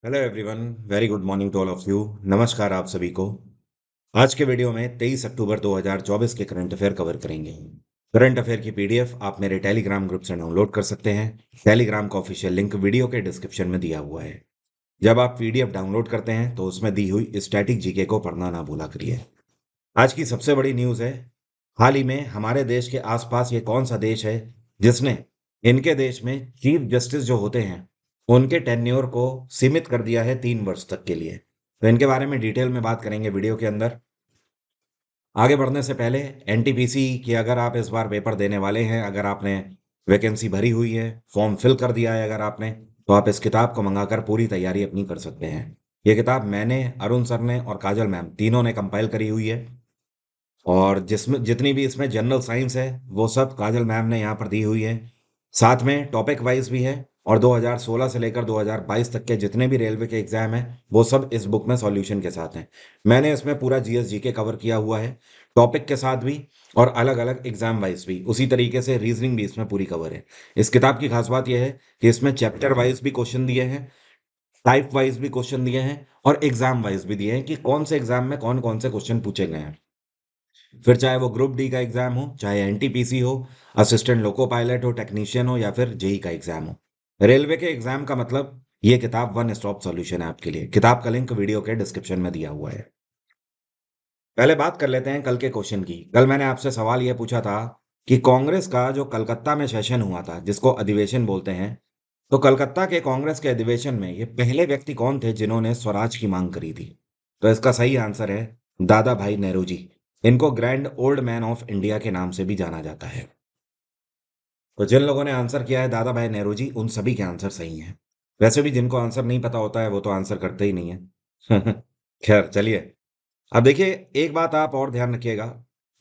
Hello everyone, very good morning to all of you. नमस्कार आप सभी को। आज के वीडियो में 23 अक्टूबर 2024 के करंट अफेयर कवर करेंगे। करंट अफेयर की पीडीएफ आप मेरे टेलीग्राम ग्रुप से डाउनलोड कर सकते हैं। टेलीग्राम का ऑफिशियल लिंक वीडियो के डिस्क्रिप्शन में दिया हुआ है। जब आप पीडीएफ डाउनलोड करते हैं तो उसमें दी हुई स्टैटिक जीके को पढ़ना ना भूला करिए। आज की सबसे बड़ी न्यूज़ है, हाल ही में हमारे देश के आसपास ये कौन सा देश है जिसने इनके देश में चीफ जस्टिस जो होते हैं उनके टेन्योर को सीमित कर दिया है 3 वर्ष तक के लिए। तो इनके बारे में डिटेल में बात करेंगे वीडियो के अंदर। आगे बढ़ने से पहले एनटीपीसी की अगर आप इस बार पेपर देने वाले हैं, अगर आपने वैकेंसी भरी हुई है, फॉर्म फिल कर दिया है अगर आपने, तो आप इस किताब को मंगाकर पूरी तैयारी अपनी कर सकते हैं। ये किताब मैंने, अरुण सर ने और काजल मैम तीनों ने कंपाइल करी हुई है। और जिसमें जितनी भी इसमें जनरल साइंस है वो सब काजल मैम ने यहाँ पर दी हुई है। साथ में टॉपिक वाइज भी है। और 2016 से लेकर 2022 तक के जितने भी रेलवे के एग्जाम हैं वो सब इस बुक में सॉल्यूशन के साथ हैं। मैंने इसमें पूरा जीएस के कवर किया हुआ है, टॉपिक के साथ भी और अलग अलग एग्जाम वाइज भी। उसी तरीके से रीजनिंग भी इसमें पूरी कवर है। इस किताब की खास बात यह है कि इसमें चैप्टर वाइज भी क्वेश्चन दिए हैं, टाइप वाइज भी क्वेश्चन दिए हैं और एग्जाम वाइज भी दिए हैं कि कौन से एग्जाम में कौन कौन से क्वेश्चन पूछे गए हैं। फिर चाहे वो ग्रुप डी का एग्जाम हो, चाहे एनटीपीसी हो, असिस्टेंट लोको पायलट हो, टेक्नीशियन हो या फिर जेई का एग्जाम हो, रेलवे के एग्जाम का मतलब ये किताब वन स्टॉप सॉल्यूशन है आपके लिए। किताब का लिंक वीडियो के डिस्क्रिप्शन में दिया हुआ है। पहले बात कर लेते हैं कल के क्वेश्चन की। कल मैंने आपसे सवाल यह पूछा था कि कांग्रेस का जो कलकत्ता में सेशन हुआ था जिसको अधिवेशन बोलते हैं, तो कलकत्ता के कांग्रेस के अधिवेशन में ये पहले व्यक्ति कौन थे जिन्होंने स्वराज की मांग करी थी। तो इसका सही आंसर है दादा भाई नेहरू जी। इनको grand old man of India के नाम से भी जाना जाता है। तो जिन लोगों ने आंसर किया है दादा भाई नेहरू जी, उन सभी के आंसर सही हैं। वैसे भी जिनको आंसर नहीं पता होता है वो तो आंसर करते ही नहीं है। खैर चलिए। अब देखिए, एक बात आप और ध्यान रखिएगा।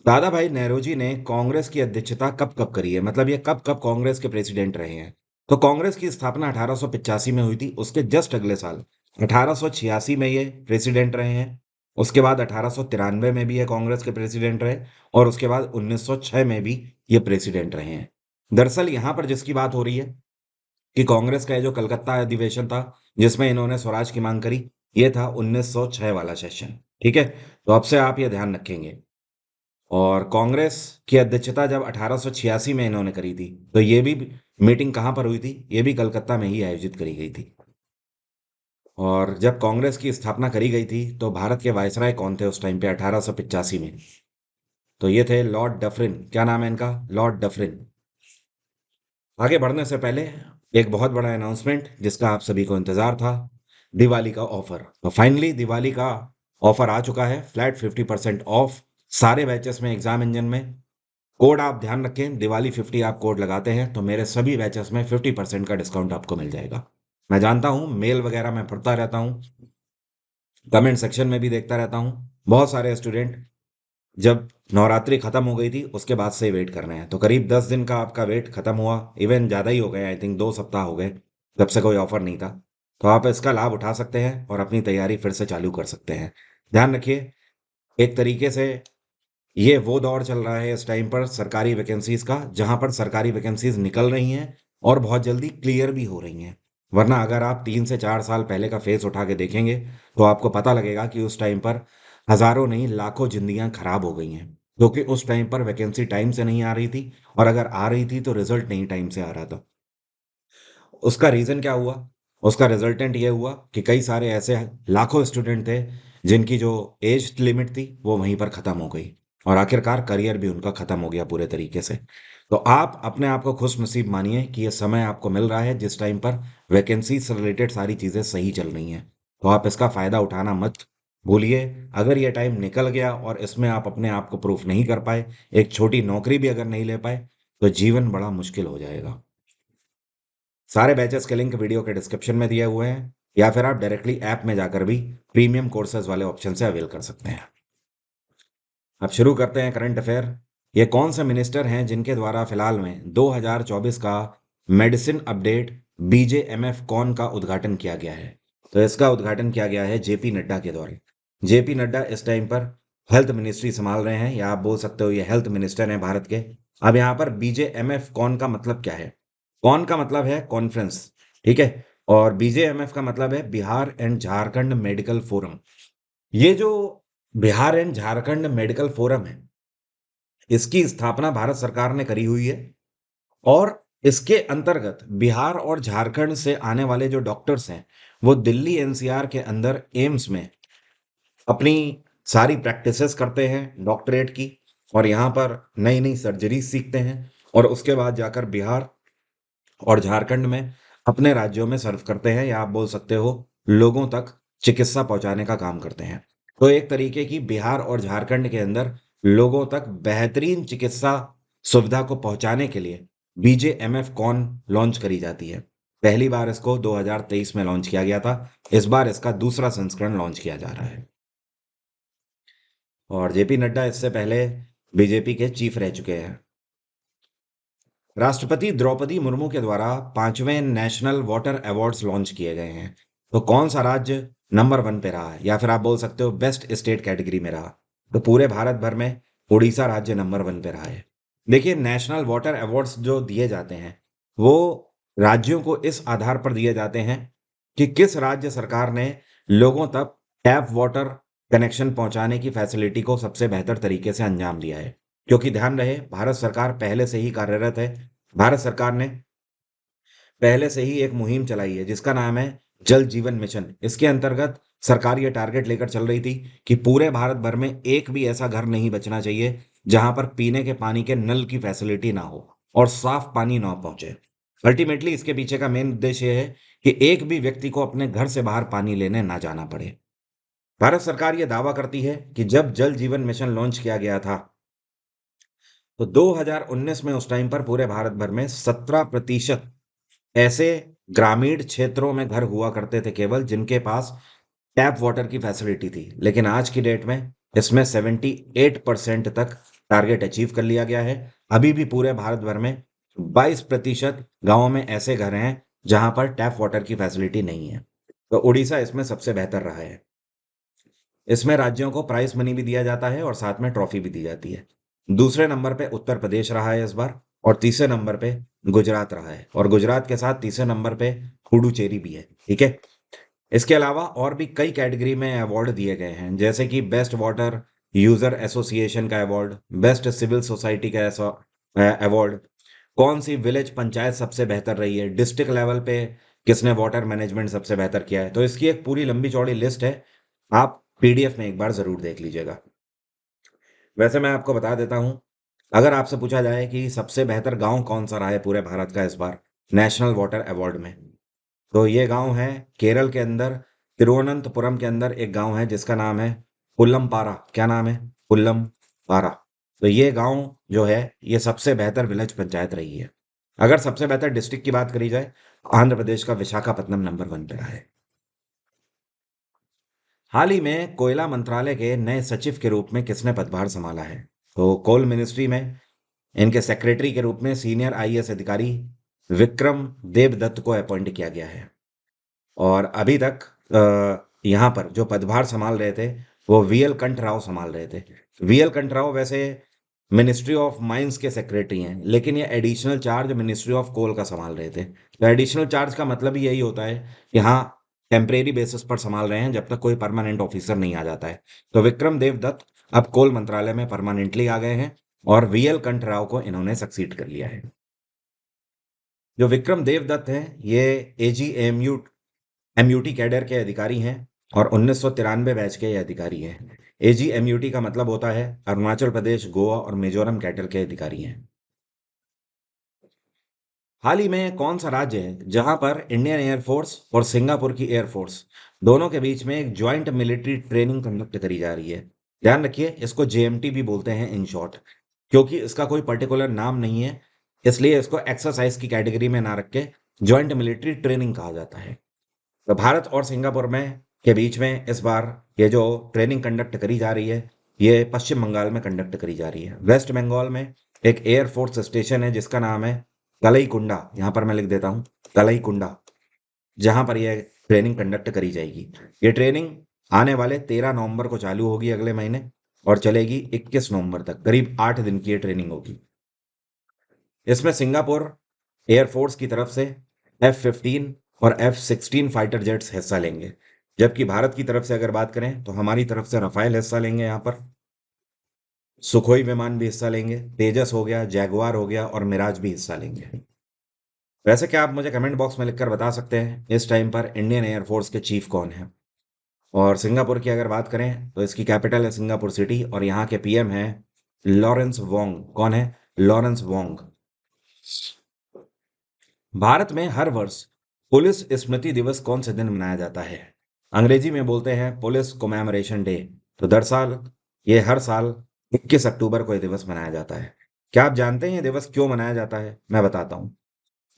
दादा भाई नेहरू जी ने कांग्रेस की अध्यक्षता कब कब करी है, मतलब ये कब कब कांग्रेस के प्रेसिडेंट रहे हैं। तो कांग्रेस की स्थापना 1885 में हुई थी, उसके जस्ट अगले साल 1886 में ये प्रेसिडेंट रहे हैं। उसके बाद 1893 में भी ये कांग्रेस के प्रेसिडेंट रहे और उसके बाद 1906 में भी ये प्रेसिडेंट रहे हैं। दरअसल यहाँ पर जिसकी बात हो रही है कि कांग्रेस का ये जो कलकत्ता अधिवेशन था जिसमें इन्होंने स्वराज की मांग करी, ये था 1906 वाला सेशन। ठीक है, तो अब से आप ये ध्यान रखेंगे। और कांग्रेस की अध्यक्षता जब 1886 में इन्होंने करी थी, तो ये भी मीटिंग कहाँ पर हुई थी, ये भी कलकत्ता में ही आयोजित करी गई थी। और जब कांग्रेस की स्थापना करी गई थी तो भारत के वायसराय कौन थे उस टाइम पे 1885 में? तो ये थे लॉर्ड डफरिन। क्या नाम है इनका? Lord Dufferin. आगे बढ़ने से पहले एक बहुत बड़ा अनाउंसमेंट जिसका आप सभी को इंतजार था, दिवाली का ऑफर। तो फाइनली दिवाली का ऑफर आ चुका है, फ्लैट 50% ऑफ सारे बैचेस में एग्जाम इंजन में। कोड आप ध्यान रखें, दिवाली 50 आप कोड लगाते हैं तो मेरे सभी बैचेस में 50% का डिस्काउंट आपको मिल जाएगा। मैं जानता हूँ, मेल वगैरह मैं पढ़ता रहता हूँ, कमेंट सेक्शन में भी देखता रहता हूँ, बहुत सारे स्टूडेंट जब नवरात्रि खत्म हो गई थी उसके बाद से वेट कर रहे हैं। तो करीब 10 दिन का आपका वेट खत्म हुआ, इवन ज़्यादा ही हो गए, आई थिंक 2 सप्ताह हो गए जब से कोई ऑफर नहीं था। तो आप इसका लाभ उठा सकते हैं और अपनी तैयारी फिर से चालू कर सकते हैं। ध्यान रखिए, एक तरीके से ये वो दौर चल रहा है इस टाइम पर सरकारी वैकेंसीज का, जहां पर सरकारी वैकेंसीज निकल रही हैं और बहुत जल्दी क्लियर भी हो रही हैं। वरना अगर आप 3 से 4 साल पहले का फेस उठा के देखेंगे तो आपको पता लगेगा कि उस टाइम पर हजारों नहीं लाखों जिंदगियां खराब हो गई हैं, क्योंकि उस टाइम पर वैकेंसी टाइम से नहीं आ रही थी और अगर आ रही थी तो रिजल्ट नहीं टाइम से आ रहा था। उसका रीजन क्या हुआ? उसका रिजल्टेंट ये हुआ कि कई सारे ऐसे लाखों स्टूडेंट थे जिनकी जो एज लिमिट थी वो वहीं पर खत्म हो गई और आखिरकार करियर भी उनका खत्म हो गया पूरे तरीके से। तो आप अपने आप को खुश नसीब मानिए कि ये समय आपको मिल रहा है जिस टाइम पर वैकेंसी से रिलेटेड सारी चीजें सही चल रही हैं। तो आप इसका फायदा उठाना मत भूलिए। अगर ये टाइम निकल गया और इसमें आप अपने आप को प्रूफ नहीं कर पाए, एक छोटी नौकरी भी अगर नहीं ले पाए, तो जीवन बड़ा मुश्किल हो जाएगा। सारे बैचेस के लिंक वीडियो के डिस्क्रिप्शन में दिए हुए हैं या फिर आप डायरेक्टली ऐप में जाकर भी प्रीमियम कोर्सेज वाले ऑप्शन से अवेल कर सकते हैं। अब शुरू करते हैं करंट अफेयर। ये कौन से मिनिस्टर हैं जिनके द्वारा फिलहाल में 2024 का मेडिसिन अपडेट बीजेएमएफ कॉन का उद्घाटन किया गया है? तो इसका उद्घाटन किया गया है जेपी नड्डा के द्वारा। जेपी नड्डा इस टाइम पर हेल्थ मिनिस्ट्री संभाल रहे हैं, या आप बोल सकते हो ये हेल्थ मिनिस्टर हैं भारत के। अब यहाँ पर बीजेएमएफ कॉन का मतलब क्या है? कॉन का मतलब है कॉन्फ्रेंस। ठीक है, और बीजेएमएफ का मतलब है Bihar and Jharkhand medical forum. ये जो Bihar and Jharkhand medical forum है, इसकी स्थापना भारत सरकार ने करी हुई है और इसके अंतर्गत बिहार और झारखंड से आने वाले जो डॉक्टर्स हैं, वो दिल्ली एनसीआर के अंदर एम्स में अपनी सारी प्रैक्टिसेस करते हैं डॉक्टरेट की, और यहाँ पर नई नई सर्जरी सीखते हैं और उसके बाद जाकर बिहार और झारखंड में अपने राज्यों में सर्व करते हैं, या आप बोल सकते हो लोगों तक चिकित्सा पहुंचाने का काम करते हैं। तो एक तरीके की बिहार और झारखंड के अंदर लोगों तक बेहतरीन चिकित्सा सुविधा को पहुंचाने के लिए बीजेएमएफ कॉन लॉन्च करी जाती है। पहली बार इसको 2023 में लॉन्च किया गया था। इस बार इसका दूसरा संस्करण लॉन्च किया जा रहा है। और जेपी नड्डा इससे पहले बीजेपी के चीफ रह चुके हैं। राष्ट्रपति द्रौपदी मुर्मू के द्वारा 5वें नेशनल वाटर अवार्ड्स लॉन्च किए गए हैं। तो कौन सा राज्य नंबर 1 पे रहा है, या फिर आप बोल सकते हो बेस्ट स्टेट कैटेगरी में रहा? तो पूरे भारत भर में उड़ीसा राज्य नंबर 1 पे रहा है। देखिए, नेशनल वाटर अवार्ड्स जो दिए जाते हैं, वो राज्यों को इस आधार पर दिए जाते हैं कि किस राज्य सरकार ने लोगों तक टैप वाटर कनेक्शन पहुंचाने की फैसिलिटी को सबसे बेहतर तरीके से अंजाम दिया है। क्योंकि ध्यान रहे, भारत सरकार पहले से ही कार्यरत है। भारत सरकार ने पहले से ही एक मुहिम चलाई है जिसका नाम है जल जीवन मिशन। इसके अंतर्गत सरकार ये टारगेट लेकर चल रही थी कि पूरे भारत भर में एक भी ऐसा घर नहीं बचना चाहिए जहां पर पीने के पानी के नल की फैसिलिटी ना हो और साफ पानी ना पहुंचे। अल्टीमेटली इसके पीछे का मेन उद्देश्य ये है कि एक भी व्यक्ति को अपने घर से बाहर पानी लेने ना जाना पड़े। भारत सरकार ये दावा करती है कि जब जल जीवन मिशन लॉन्च किया गया था, तो 2019 में उस टाइम पर पूरे भारत भर में 17% ऐसे ग्रामीण क्षेत्रों में घर हुआ करते थे केवल, जिनके पास टैप वाटर की फैसिलिटी थी। लेकिन आज की डेट में इसमें 78% तक टारगेट अचीव कर लिया गया है। अभी भी पूरे भारत भर में 22% गांवों में ऐसे घर हैं जहां पर टैप वाटर की फैसिलिटी नहीं है। तो उड़ीसा इसमें सबसे बेहतर रहा है। इसमें राज्यों को प्राइज मनी भी दिया जाता है और साथ में ट्रॉफी भी दी जाती है। दूसरे नंबर पे उत्तर प्रदेश रहा है इस बार, और तीसरे नंबर पे गुजरात रहा है, और गुजरात के साथ तीसरे नंबर पे पुडुचेरी भी है। ठीक है। इसके अलावा और भी कई कैटेगरी में अवार्ड दिए गए हैं, जैसे कि बेस्ट वाटर यूजर एसोसिएशन का अवार्ड, बेस्ट सिविल सोसाइटी का अवार्ड, कौन सी विलेज पंचायत सबसे बेहतर रही है, डिस्ट्रिक्ट लेवल पे किसने वाटर मैनेजमेंट सबसे बेहतर किया है। तो इसकी एक पूरी लंबी चौड़ी लिस्ट है, आप पीडीएफ में एक बार जरूर देख लीजिएगा। वैसे मैं आपको बता देता हूँ, अगर आपसे पूछा जाए कि सबसे बेहतर गांव कौन सा रहा है पूरे भारत का इस बार नेशनल वाटर अवार्ड में, तो ये गांव है केरल के अंदर, तिरुवनंतपुरम के अंदर एक गांव है जिसका नाम है पुल्लमपारा। क्या नाम है? पुल्लमपारा। तो ये गांव जो है, ये सबसे बेहतर विलेज पंचायत रही है। अगर सबसे बेहतर डिस्ट्रिक्ट की बात करी जाए, आंध्र प्रदेश का विशाखापत्तनम नंबर 1 पे रहा है। हाल ही में कोयला मंत्रालय के नए सचिव के रूप में किसने पदभार संभाला है? तो कोल मिनिस्ट्री में इनके सेक्रेटरी के रूप में सीनियर आईएएस अधिकारी विक्रम देवदत्त को अपॉइंट किया गया है। और अभी तक यहाँ पर जो पदभार संभाल रहे थे, वो वीएल कंठ राव संभाल रहे थे। वीएल कंठ राव वैसे मिनिस्ट्री ऑफ माइंस के सेक्रेटरी हैं, लेकिन ये additional charge ministry of coal का संभाल रहे थे। तो एडिशनल चार्ज का मतलब ही यही होता है कि हाँ, टेम्परेरी बेसिस पर संभाल रहे हैं जब तक कोई परमानेंट ऑफिसर नहीं आ जाता है। तो विक्रम देवदत्त अब कोल मंत्रालय में परमानेंटली आ गए हैं और वीएल कंठ राव को इन्होंने सक्सीड कर लिया है। जो विक्रम देवदत्त हैं, ये एजीएमयू एमयूटी कैडर के अधिकारी हैं और 1993 बैच के ये अधिकारी हैं। एजीएमयूटी का मतलब होता है अरुणाचल प्रदेश, गोवा और मिजोरम कैडर के अधिकारी हैं। हाल ही में कौन सा राज्य है जहां पर इंडियन एयरफोर्स और सिंगापुर की एयरफोर्स दोनों के बीच में एक ज्वाइंट मिलिट्री ट्रेनिंग कंडक्ट करी जा रही है? ध्यान रखिए, इसको जेएमटी भी बोलते हैं इन शॉर्ट, क्योंकि इसका कोई पर्टिकुलर नाम नहीं है, इसलिए इसको एक्सरसाइज की कैटेगरी में ना रख के ज्वाइंट मिलिट्री ट्रेनिंग कहा जाता है। तो भारत और सिंगापुर में के बीच में इस बार ये जो ट्रेनिंग कंडक्ट करी जा रही है, ये पश्चिम बंगाल में कंडक्ट करी जा रही है। वेस्ट बंगाल में एक एयरफोर्स स्टेशन है जिसका नाम है कलई कुंडा। यहाँ पर मैं लिख देता हूँ, कलई कुंडा, जहाँ पर यह ट्रेनिंग कंडक्ट करी जाएगी। ये ट्रेनिंग आने वाले 13 नवंबर को चालू होगी, अगले महीने, और चलेगी 21 नवंबर तक। करीब 8 दिन की ये ट्रेनिंग होगी। इसमें सिंगापुर एयरफोर्स की तरफ से F-15 और F-16 फाइटर जेट्स हिस्सा लेंगे। जबकि भारत की तरफ से अगर बात करें तो हमारी तरफ से रफाल हिस्सा लेंगे, यहाँ पर सुखोई विमान भी हिस्सा लेंगे, तेजस हो गया, जैगवार हो गया और मिराज भी हिस्सा लेंगे। वैसे क्या आप मुझे कमेंट बॉक्स में लिखकर बता सकते हैं इस टाइम पर इंडियन एयरफोर्स के चीफ कौन है? और सिंगापुर की अगर बात करें तो इसकी कैपिटल है सिंगापुर सिटी और यहाँ के पीएम है लॉरेंस वोंग। कौन है? Lawrence Wong. भारत में हर वर्ष पुलिस स्मृति दिवस कौन से दिन मनाया जाता है? अंग्रेजी में बोलते हैं पुलिस कमेमोरेशन डे। तो दरअसल ये हर साल 21 अक्टूबर को यह दिवस मनाया जाता है। क्या आप जानते हैं ये दिवस क्यों मनाया जाता है? मैं बताता हूँ।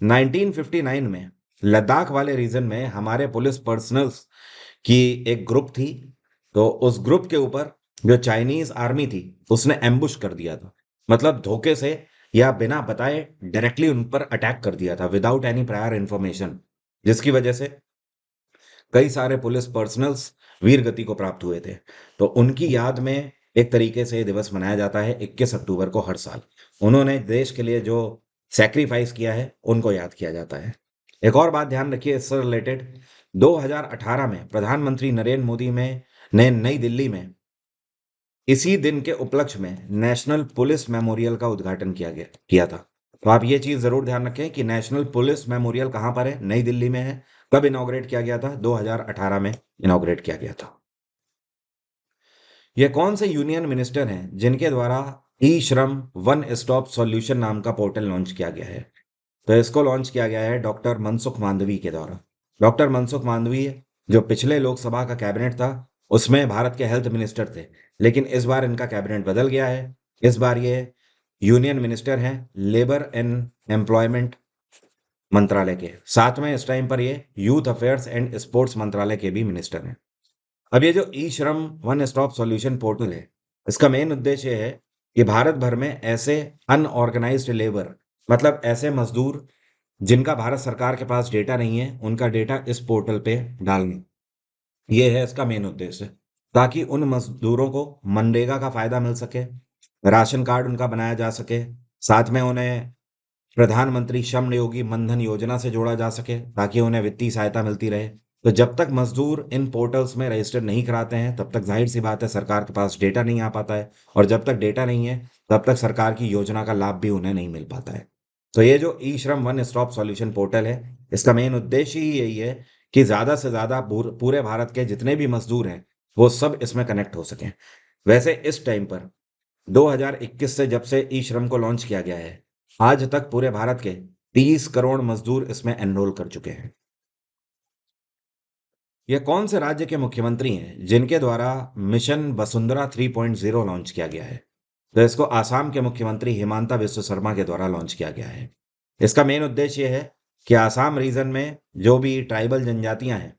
1959 में लद्दाख वाले रीजन में हमारे पुलिस पर्सनल्स की एक ग्रुप थी। तो उस ग्रुप के ऊपर जो चाइनीज आर्मी थी उसने एम्बुश कर दिया था। मतलब धोखे से या बिना बताए डायरेक्टली उन पर अटैक कर दिया था विदाउट एनी प्रायर इंफॉर्मेशन, जिसकी वजह से कई सारे पुलिस पर्सनल्स वीर गति को प्राप्त हुए थे। तो उनकी याद में एक तरीके से ये दिवस मनाया जाता है 21 अक्टूबर को हर साल। उन्होंने देश के लिए जो सैक्रिफाइस किया है उनको याद किया जाता है। एक और बात ध्यान रखिए इससे रिलेटेड, 2018 में प्रधानमंत्री नरेंद्र मोदी में ने नई दिल्ली में इसी दिन के उपलक्ष्य में नेशनल पुलिस मेमोरियल का उद्घाटन किया था। तो आप ये चीज जरूर ध्यान रखें कि नेशनल पुलिस मेमोरियल कहाँ पर है? नई दिल्ली में है। कब इनॉग्रेट किया गया था? 2018 में इनॉग्रेट किया गया था। ये कौन से यूनियन मिनिस्टर हैं जिनके द्वारा ई श्रम वन स्टॉप सॉल्यूशन नाम का पोर्टल लॉन्च किया गया है? तो इसको लॉन्च किया गया है डॉक्टर मनसुख मांडवी के द्वारा। डॉक्टर मनसुख मांडवी जो पिछले लोकसभा का कैबिनेट था उसमें भारत के हेल्थ मिनिस्टर थे, लेकिन इस बार इनका कैबिनेट बदल गया है। इस बार ये यूनियन मिनिस्टर हैं लेबर एंड एम्प्लॉयमेंट मंत्रालय के, साथ में इस टाइम पर ये यूथ अफेयर्स एंड स्पोर्ट्स मंत्रालय के भी मिनिस्टर हैं। अब ये जो ई श्रम वन स्टॉप सॉल्यूशन पोर्टल है, इसका मेन उद्देश्य है कि भारत भर में ऐसे अनऑर्गेनाइज्ड लेबर, मतलब ऐसे मजदूर जिनका भारत सरकार के पास डेटा नहीं है, उनका डेटा इस पोर्टल पे डालना। ये है इसका मेन उद्देश्य, ताकि उन मजदूरों को मनरेगा का फायदा मिल सके, राशन कार्ड उनका बनाया जा सके, साथ में उन्हें प्रधानमंत्री श्रम योगी मनधन योजना से जोड़ा जा सके ताकि उन्हें वित्तीय सहायता मिलती रहे। तो जब तक मजदूर इन पोर्टल्स में रजिस्टर नहीं कराते हैं तब तक जाहिर सी बात है सरकार के पास डेटा नहीं आ पाता है, और जब तक डेटा नहीं है तब तक सरकार की योजना का लाभ भी उन्हें नहीं मिल पाता है। तो ये जो ई श्रम वन स्टॉप सॉल्यूशन पोर्टल है, इसका मेन उद्देश्य ही यही है कि ज्यादा से ज्यादा पूरे भारत के जितने भी मजदूर हैं वो सब इसमें कनेक्ट हो सकें। वैसे इस टाइम पर 2021 से जब से ई श्रम को लॉन्च किया गया है, आज तक पूरे भारत के 30 करोड़ मजदूर इसमें एनरोल कर चुके हैं। ये कौन से राज्य के मुख्यमंत्री हैं जिनके द्वारा मिशन वसुंधरा 3.0 लॉन्च किया गया है? तो इसको आसाम के मुख्यमंत्री हिमांता बिस्वा शर्मा के द्वारा लॉन्च किया गया है। इसका मेन उद्देश्य ये है कि आसाम रीजन में जो भी ट्राइबल जनजातियां हैं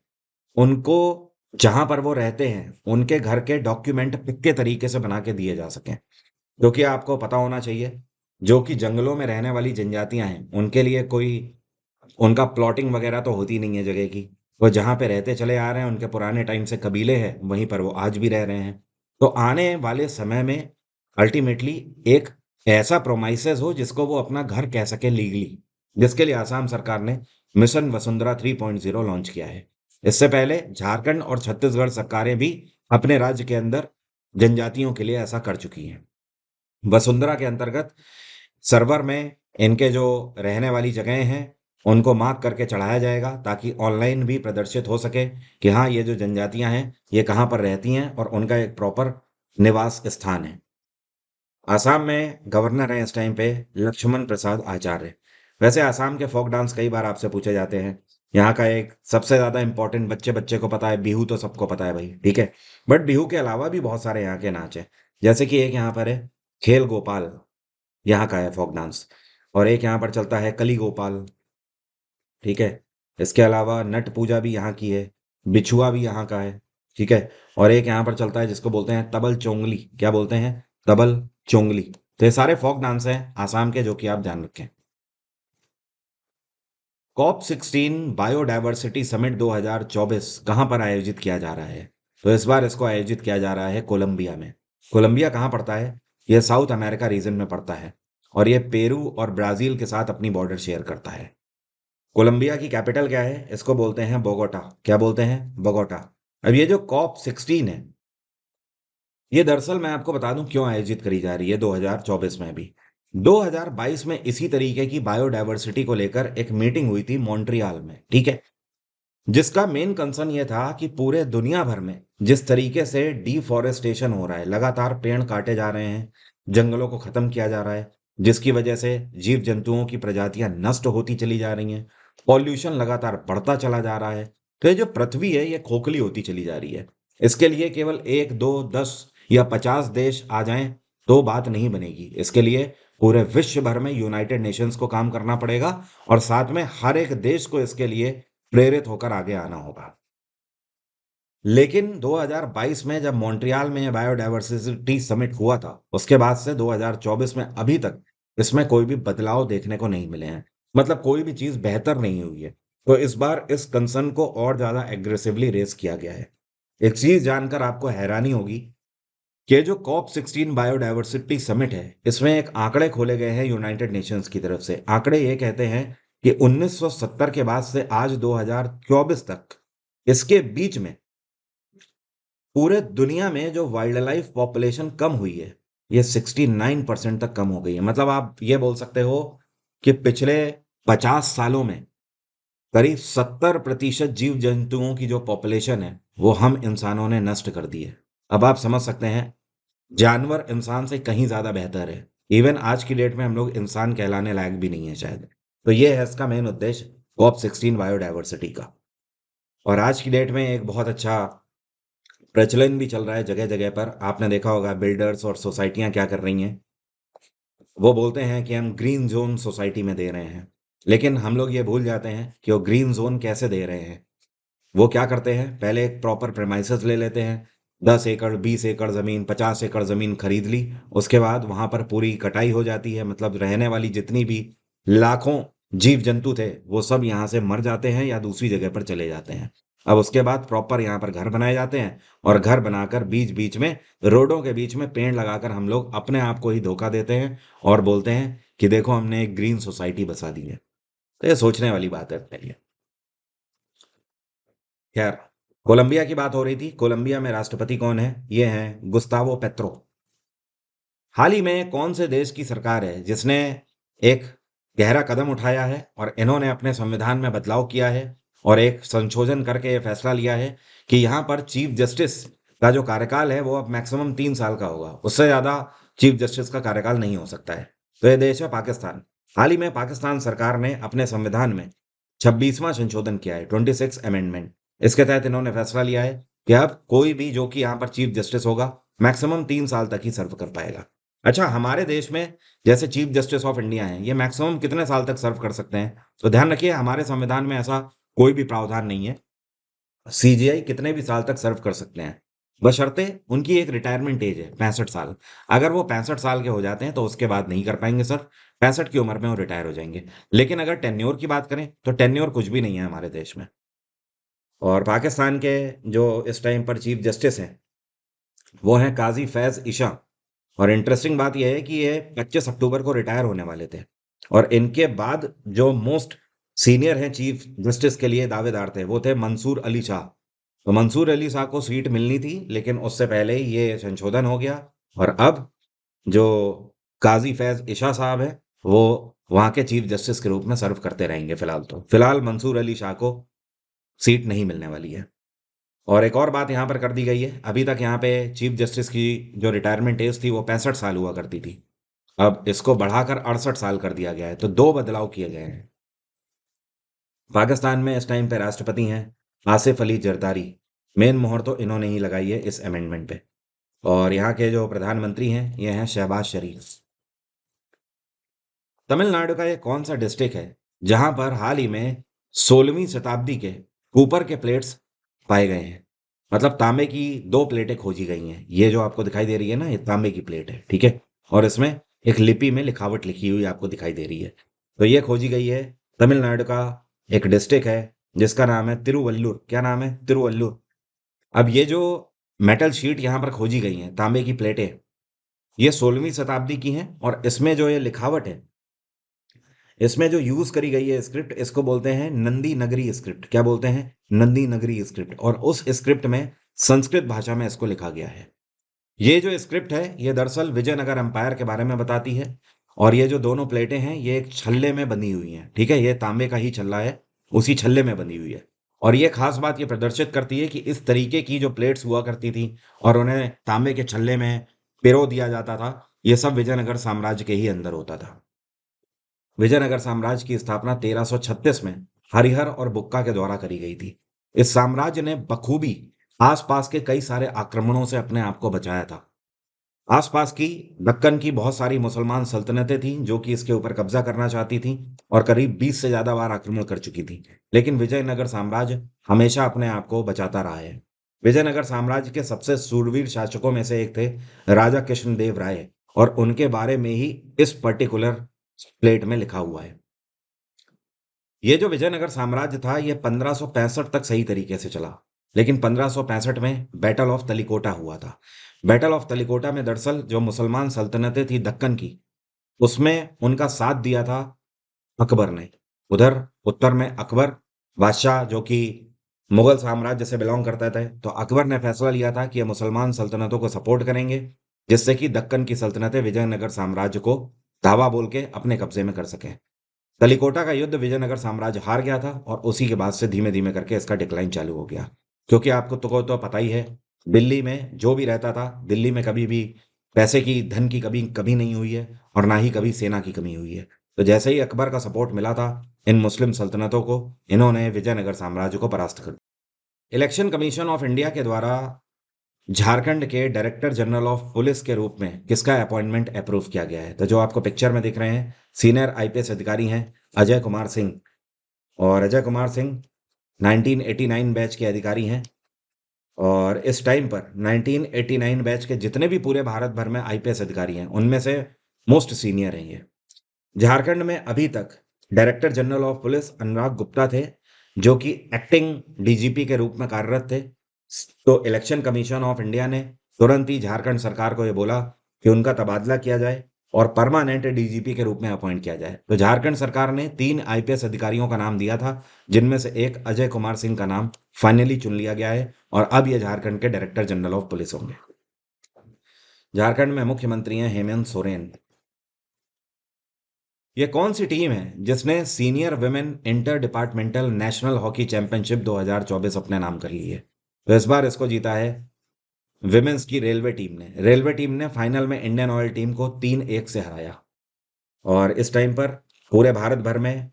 उनको जहां पर वो रहते हैं उनके घर के डॉक्यूमेंट पक्के तरीके से बना के दिए जा सकें। क्योंकि आपको पता होना चाहिए, जो कि जंगलों में रहने वाली जनजातियां हैं उनके लिए कोई उनका प्लॉटिंग वगैरह तो होती नहीं है जगह की। वो जहाँ पे रहते चले आ रहे हैं, उनके पुराने टाइम से कबीले हैं, वहीं पर वो आज भी रह रहे हैं। तो आने वाले समय में अल्टीमेटली एक ऐसा प्रोमाइसेस हो जिसको वो अपना घर कह सके लीगली, जिसके लिए आसाम सरकार ने मिशन वसुंधरा 3.0 लॉन्च किया है। इससे पहले झारखंड और छत्तीसगढ़ सरकारें भी अपने राज्य के अंदर जनजातियों के लिए ऐसा कर चुकी हैं। वसुंधरा के अंतर्गत सर्वर में इनके जो रहने वाली जगहें हैं उनको मार्क करके चढ़ाया जाएगा ताकि ऑनलाइन भी प्रदर्शित हो सके कि हाँ ये जो जनजातियां हैं ये कहाँ पर रहती हैं और उनका एक प्रॉपर निवास स्थान है। आसाम में गवर्नर हैं इस टाइम पे लक्ष्मण प्रसाद आचार्य। वैसे आसाम के फोक डांस कई बार आपसे पूछे जाते हैं। यहाँ का एक सबसे ज्यादा इंपॉर्टेंट बच्चे बच्चे को पता है, बिहू तो सबको पता है भाई, ठीक है। बट बिहू के अलावा भी बहुत सारे यहाँ के नाच हैं। जैसे कि एक यहाँ पर है खेल गोपाल, यहाँ का है फोक डांस। और एक यहाँ पर चलता है कली गोपाल, ठीक है। इसके अलावा नट पूजा भी यहाँ की है, बिछुआ भी यहाँ का है, ठीक है। और एक यहाँ पर चलता है जिसको बोलते हैं तबल चोंगली। क्या बोलते हैं? तबल चोंगली। तो ये सारे फोक डांस हैं आसाम के जो कि आप जान रखें। COP16 बायोडायवर्सिटी समिट 2024 कहाँ पर आयोजित किया जा रहा है? तो इस बार इसको आयोजित किया जा रहा है कोलंबिया में। कोलंबिया कहाँ पड़ता है? यह साउथ अमेरिका रीजन में पड़ता है और यह पेरू और ब्राजील के साथ अपनी बॉर्डर शेयर करता है। कोलंबिया की कैपिटल क्या है? इसको बोलते हैं बोगोटा। क्या बोलते हैं? बोगोटा। अब ये जो कॉप 16 है, ये दरअसल मैं आपको बता दूं क्यों आयोजित करी जा रही है 2024 में भी। 2022 में इसी तरीके की बायोडायवर्सिटी को लेकर एक मीटिंग हुई थी मॉन्ट्रियल में, ठीक है, जिसका मेन कंसर्न ये था कि पूरे दुनिया भर में जिस तरीके से डिफॉरेस्टेशन हो रहा है, लगातार पेड़ काटे जा रहे हैं, जंगलों को खत्म किया जा रहा है, जिसकी वजह से जीव जंतुओं की प्रजातियां नष्ट होती चली जा रही हैं, पॉल्यूशन लगातार बढ़ता चला जा रहा है, तो ये जो पृथ्वी है ये खोखली होती चली जा रही है। इसके लिए केवल एक दो 10 या 50 देश आ जाएं तो बात नहीं बनेगी। इसके लिए पूरे विश्व भर में यूनाइटेड नेशंस को काम करना पड़ेगा, और साथ में हर एक देश को इसके लिए प्रेरित होकर आगे आना होगा। लेकिन 2022 में जब मॉन्ट्रियल में बायोडायवर्सिटी समिट हुआ था, उसके बाद से 2024 में अभी तक इसमें कोई भी बदलाव देखने को नहीं मिले हैं। मतलब कोई भी चीज बेहतर नहीं हुई है। तो इस बार इस कंसर्न को और ज्यादा एग्रेसिवली रेस किया गया है। एक चीज जानकर आपको हैरानी होगी कि जो कॉप 16 बायोडायवर्सिटी समिट है, इसमें एक आंकड़े खोले गए हैं यूनाइटेड नेशंस की तरफ से। आंकड़े ये कहते हैं कि 1970 के बाद से आज 2024 तक, इसके बीच में पूरे दुनिया में जो वाइल्ड लाइफ पॉपुलेशन कम हुई है, ये 69% तक कम हो गई है। मतलब आप ये बोल सकते हो कि पिछले 50 सालों में करीब 70% जीव जंतुओं की जो पॉपुलेशन है वो हम इंसानों ने नष्ट कर दी है। अब आप समझ सकते हैं, जानवर इंसान से कहीं ज्यादा बेहतर है। इवन आज की डेट में हम लोग इंसान कहलाने लायक भी नहीं है शायद। तो ये है इसका मेन उद्देश्य कॉप 16 बायोडायवर्सिटी का। और आज की डेट में एक बहुत अच्छा प्रचलन भी चल रहा है जगह जगह पर। आपने देखा होगा बिल्डर्स और सोसाइटियां क्या कर रही हैं। वो बोलते हैं कि हम ग्रीन जोन सोसाइटी में दे रहे हैं, लेकिन हम लोग ये भूल जाते हैं कि वो ग्रीन जोन कैसे दे रहे हैं। वो क्या करते हैं, पहले एक प्रॉपर प्रेमाइसेस ले लेते हैं, 10 एकड़ 20 एकड़ जमीन 50 एकड़ जमीन खरीद ली। उसके बाद वहां पर पूरी कटाई हो जाती है, मतलब रहने वाली जितनी भी लाखों जीव जंतु थे वो सब यहाँ से मर जाते हैं या दूसरी जगह पर चले जाते हैं। अब उसके बाद प्रॉपर यहाँ पर घर बनाए जाते हैं, और घर बनाकर बीच बीच में, रोडों के बीच में पेड़ लगाकर हम लोग अपने आप को ही धोखा देते हैं और बोलते हैं कि देखो हमने एक ग्रीन सोसाइटी बसा दी है। तो ये सोचने वाली बात है अपने लिए। खैर, कोलंबिया की बात हो रही थी। कोलंबिया में राष्ट्रपति कौन है? ये हैं गुस्तावो पेत्रो। हाल ही में कौन से देश की सरकार है जिसने एक गहरा कदम उठाया है और इन्होंने अपने संविधान में बदलाव किया है और एक संशोधन करके ये फैसला लिया है कि यहाँ पर चीफ जस्टिस का जो कार्यकाल है वो अब मैक्सिमम 3 साल का होगा, उससे ज्यादा चीफ जस्टिस का कार्यकाल नहीं हो सकता है। तो ये देश है पाकिस्तान। हाल ही में पाकिस्तान सरकार ने अपने संविधान में 26वां संशोधन किया है, 26 अमेंडमेंट। इसके तहत इन्होंने फैसला लिया है कि अब कोई भी जो कि यहाँ पर चीफ जस्टिस होगा मैक्सिमम 3 साल तक ही सर्व कर पाएगा। अच्छा, हमारे देश में जैसे चीफ जस्टिस ऑफ इंडिया हैं, ये मैक्सिमम कितने साल तक सर्व कर सकते हैं? तो ध्यान रखिए, हमारे संविधान में ऐसा कोई भी प्रावधान नहीं है। सीजीआई कितने भी साल तक सर्व कर सकते हैं, बशर्ते उनकी एक रिटायरमेंट एज है 65 साल। अगर वो 65 साल के हो जाते हैं तो उसके बाद नहीं कर पाएंगे सर। 65 की उम्र में वो रिटायर हो जाएंगे। लेकिन अगर टेन्योर की बात करें तो टेन्योर कुछ भी नहीं है हमारे देश में। और पाकिस्तान के जो इस टाइम पर चीफ जस्टिस हैं वो हैं काजी फैज ईशा। और इंटरेस्टिंग बात यह है कि ये 25 अक्टूबर को रिटायर होने वाले थे, और इनके बाद जो मोस्ट सीनियर हैं चीफ जस्टिस के लिए दावेदार थे वो थे मंसूर अली शाह। तो मंसूर अली शाह को सीट मिलनी थी, लेकिन उससे पहले ही ये संशोधन हो गया। और अब जो काजी फैज ईशा साहब हैं वो वहां के चीफ जस्टिस के रूप में सर्व करते रहेंगे। फिलहाल तो फिलहाल मंसूर अली शाह को सीट नहीं मिलने वाली है। और एक और बात यहाँ पर कर दी गई है, अभी तक यहाँ पे चीफ जस्टिस की जो रिटायरमेंट एज थी वो 65 साल हुआ करती थी। अब इसको बढ़ाकर 68 साल कर दिया गया है। तो दो बदलाव किए गए हैं। पाकिस्तान में इस टाइम पे राष्ट्रपति हैं आसिफ अली जरदारी। मेन मोहर तो इन्होंने ही लगाई है इस अमेंडमेंट पे। और यहाँ के जो प्रधानमंत्री हैं ये हैं शहबाज शरीफ। तमिलनाडु का ये कौन सा डिस्ट्रिक्ट है जहां पर हाल ही में 16वीं शताब्दी के ऊपर के प्लेट्स पाए गए हैं? मतलब तांबे की दो प्लेटें खोजी गई हैं। ये जो आपको दिखाई दे रही है ना, ये तांबे की प्लेट है, ठीक है। और इसमें एक लिपि में लिखावट लिखी हुई आपको दिखाई दे रही है। तो ये खोजी गई है तमिलनाडु का एक डिस्ट्रिक्ट है जिसका नाम है तिरुवल्लुर। क्या नाम है? तिरुवल्लुर। अब ये जो मेटल शीट यहाँ पर खोजी गई हैं, तांबे की प्लेटें, ये 16वीं शताब्दी की हैं। और इसमें जो ये लिखावट है इसमें जो यूज करी गई है स्क्रिप्ट, इसको बोलते हैं नंदी नगरी स्क्रिप्ट। क्या बोलते हैं? नंदी नगरी स्क्रिप्ट। और उस स्क्रिप्ट में संस्कृत भाषा में इसको लिखा गया है। ये जो स्क्रिप्ट है ये दरअसल विजयनगर एम्पायर के बारे में बताती है। और ये जो दोनों प्लेटें हैं ये एक छल्ले में बंधी हुई हैं, ठीक है, ये तांबे का ही छल्ला है, उसी छल्ले में बंधी हुई है। और ये खास बात ये प्रदर्शित करती है कि इस तरीके की जो प्लेट्स हुआ करती थी और उन्हें तांबे के छल्ले में पिरो दिया जाता था, ये सब विजयनगर साम्राज्य के ही अंदर होता था। विजयनगर साम्राज्य की स्थापना 1336 में हरिहर और बुक्का के द्वारा करी गई थी। इस साम्राज्य ने बखूबी आसपास के कई सारे आक्रमणों से अपने आप को बचाया था। आसपास की दक्कन की बहुत सारी मुसलमान सल्तनतें थीं जो कि इसके ऊपर कब्जा करना चाहती थीं और करीब 20 से ज्यादा बार आक्रमण कर चुकी थी, लेकिन विजयनगर साम्राज्य हमेशा अपने आप को बचाता रहा है। विजयनगर साम्राज्य के सबसे सूरवीर शासकों में से एक थे राजा कृष्णदेव राय, और उनके बारे में ही इस पर्टिकुलर प्लेट में लिखा हुआ है। ये जो विजयनगर साम्राज्य था ये 1565 तक सही तरीके से चला, लेकिन 1565 में बैटल ऑफ तलिकोटा हुआ था। बैटल ऑफ तलिकोटा में दरअसल जो मुसलमान सल्तनतें थी दक्कन की, उसमें उनका साथ दिया था अकबर ने। उधर उत्तर में अकबर बादशाह जो कि मुगल साम्राज्य से बिलोंग करता था, तो अकबर ने फैसला लिया था कि ये मुसलमान सल्तनतों को सपोर्ट करेंगे, जिससे कि दक्कन की सल्तनतें विजयनगर साम्राज्य को धावा बोल के अपने कब्जे में कर सकें। तलिकोटा का युद्ध विजयनगर साम्राज्य हार गया था और उसी के बाद से धीमे धीमे करके इसका डिक्लाइन चालू हो गया। क्योंकि आपको तो पता ही है, दिल्ली में जो भी रहता था, दिल्ली में कभी भी पैसे की धन की कभी कभी नहीं हुई है और ना ही कभी सेना की कमी हुई है। तो जैसे ही अकबर का सपोर्ट मिला था इन मुस्लिम सल्तनतों को, इन्होंने विजयनगर साम्राज्य को परास्त कर दिया। इलेक्शन कमीशन ऑफ इंडिया के द्वारा झारखंड के डायरेक्टर जनरल ऑफ पुलिस के रूप में किसका अपॉइंटमेंट अप्रूव किया गया है? तो जो आपको पिक्चर में दिख रहे हैं सीनियर आईपीएस अधिकारी हैं अजय कुमार सिंह। और अजय कुमार सिंह 1989 बैच के अधिकारी हैं। और इस टाइम पर 1989 बैच के जितने भी पूरे भारत भर में आईपीएस अधिकारी हैं उनमें से मोस्ट सीनियर हैं ये। झारखंड में अभी तक director general of police Anurag Gupta थे, जो कि एक्टिंग डीजीपी के रूप में कार्यरत थे। तो इलेक्शन कमीशन ऑफ इंडिया ने तुरंत ही झारखंड सरकार को यह बोला कि उनका तबादला किया जाए और परमानेंट डीजीपी के रूप में अपॉइंट किया जाए। तो झारखंड सरकार ने 3 आईपीएस अधिकारियों का नाम दिया था, जिनमें से एक अजय कुमार सिंह का नाम फाइनली चुन लिया गया है और अब ये झारखंड के डायरेक्टर जनरल ऑफ पुलिस होंगे। झारखंड में मुख्यमंत्री हैं हेमंत सोरेन। ये कौन सी टीम है जिसने senior women inter departmental national hockey championship 2024 अपने नाम कर ली है? तो इस बार इसको जीता है विमेंस की रेलवे टीम ने। रेलवे टीम ने फाइनल में इंडियन ऑयल टीम को 3-1 से हराया। और इस टाइम पर पूरे भारत भर में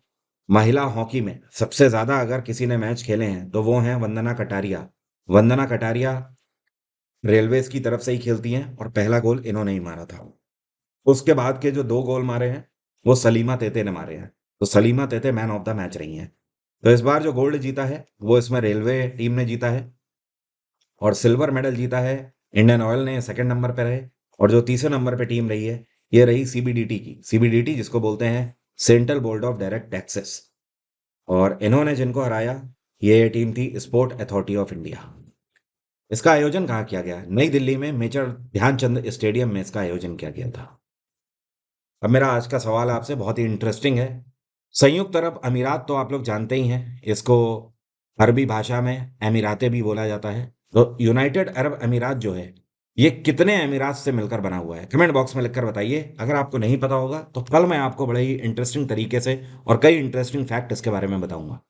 महिला हॉकी में सबसे ज्यादा अगर किसी ने मैच खेले हैं तो वो हैं वंदना कटारिया। वंदना कटारिया रेलवेज की तरफ से ही खेलती हैं और पहला गोल इन्होंने ही मारा था। उसके बाद के जो 2 गोल मारे हैं वो सलीमा तेते ने मारे हैं। तो सलीमा तेते मैन ऑफ द मैच रही हैं। तो इस बार जो गोल्ड जीता है वो इसमें रेलवे टीम ने जीता है और सिल्वर मेडल जीता है इंडियन ऑयल ने, सेकंड नंबर पर रहे। और जो तीसरे नंबर पे टीम रही है ये रही सीबीडीटी की। सीबीडीटी जिसको बोलते हैं central board of direct taxes. और इन्होंने जिनको हराया ये टीम थी स्पोर्ट अथॉरिटी ऑफ इंडिया। इसका आयोजन कहाँ किया गया? नई दिल्ली में मेजर ध्यानचंद स्टेडियम में इसका आयोजन किया गया था। अब मेरा आज का सवाल आपसे बहुत ही इंटरेस्टिंग है। संयुक्त अरब अमीरात तो आप लोग जानते ही हैं, इसको अरबी भाषा में अमीरातें भी बोला जाता है। तो यूनाइटेड अरब अमीरात जो है ये कितने अमीरात से मिलकर बना हुआ है? कमेंट बॉक्स में लिखकर बताइए। अगर आपको नहीं पता होगा तो कल मैं आपको बड़े ही इंटरेस्टिंग तरीके से और कई इंटरेस्टिंग फैक्ट इसके बारे में बताऊंगा।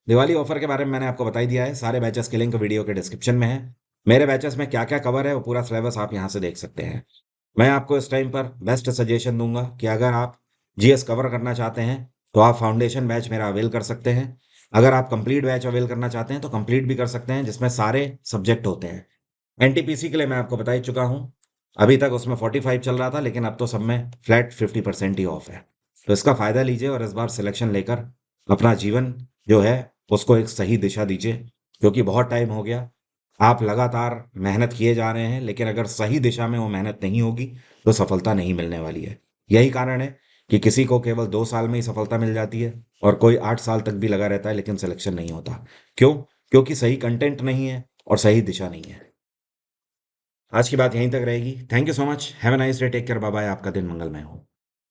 दिवाली ऑफर के बारे में मैंने आपको बता ही दिया है। सारे बैचेस के लिंक वीडियो के डिस्क्रिप्शन में है। मेरे बैचेस में क्या क्या कवर है वो पूरा सिलेबस आप यहाँ से देख सकते हैं। मैं आपको इस टाइम पर बेस्ट सजेशन दूंगा कि अगर आप जीएस कवर करना चाहते हैं तो आप फाउंडेशन बैच मेरा अवेल कर सकते हैं। अगर आप कंप्लीट बैच अवेल करना चाहते हैं तो कंप्लीट भी कर सकते हैं, जिसमें सारे सब्जेक्ट होते हैं। एनटीपीसी के लिए मैं आपको बता ही चुका हूँ, अभी तक उसमें 45 चल रहा था, लेकिन अब तो सब में फ्लैट 50% ही ऑफ है। तो इसका फायदा लीजिए और इस बार सिलेक्शन लेकर अपना जीवन जो है उसको एक सही दिशा दीजिए। क्योंकि बहुत टाइम हो गया, आप लगातार मेहनत किए जा रहे हैं, लेकिन अगर सही दिशा में वो मेहनत नहीं होगी तो सफलता नहीं मिलने वाली है। यही कारण है कि किसी को केवल 2 साल में ही सफलता मिल जाती है और कोई 8 साल तक भी लगा रहता है लेकिन सिलेक्शन नहीं होता। क्यों? क्योंकि सही कंटेंट नहीं है और सही दिशा नहीं है। आज की बात यहीं तक रहेगी। Thank you so much. Have a nice day. Take care. Bye bye. आपका दिन मंगलमय हो।